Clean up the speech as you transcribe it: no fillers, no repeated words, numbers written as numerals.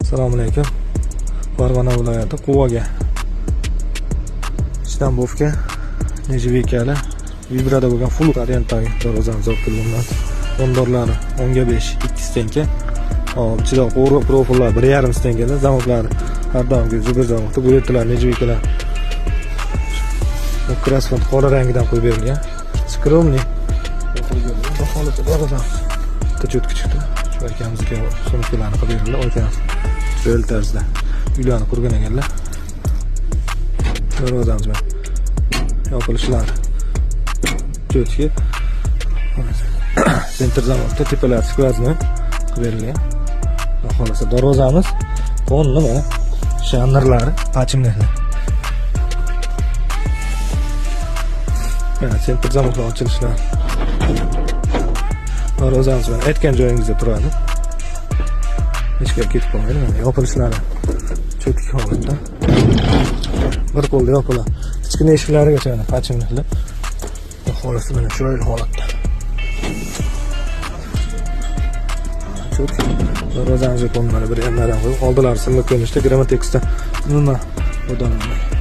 Assalomu alaykum. Farg'ona viloyati Quvaga Istanbulga Nejvikali vibrada bo'lgan full variantdagi darvozani zor qilganlar. Ondorlari 10 ga 5, 2 stenka. Hop, chiroq profillar 1,5 stenkada, zamoklari har doimgi zubir zamoqda. Bu yerdalar Nejvikalar. Krasnod qora rangidan qo'yib berilgan. Skromli. Xohlasa darvozani cho'tki chiqdi. Shu akamizga sumkalarni qilib berildi. O'ykan yo'l tarzda uylarni qurgan ekanlar. Darvozamiz bilan yopilishlari cho'tki. Sentr zamonda tepalar skvazmi qilib berilgan. Xohlasa darvozamiz qo'nni mana shanirlari pachimliklar. Mana sentr zamonlar ochilishlar. Darvozamiz bilan aytgan joyingizda turadi. Hech qayerga ketib qolmaydi. Mana yopilishlari cho'tki holatda. Bir qo'lda yopiladi. Kichkina eshiklarigacha mana pachimliklar. Xohlasa mana chiroyli holatda. Darvozamizga qo'nmali bir yanlardan qo'yib, oldilari silliq ko'rinishda Grammatex'da umuman foydalaniladi.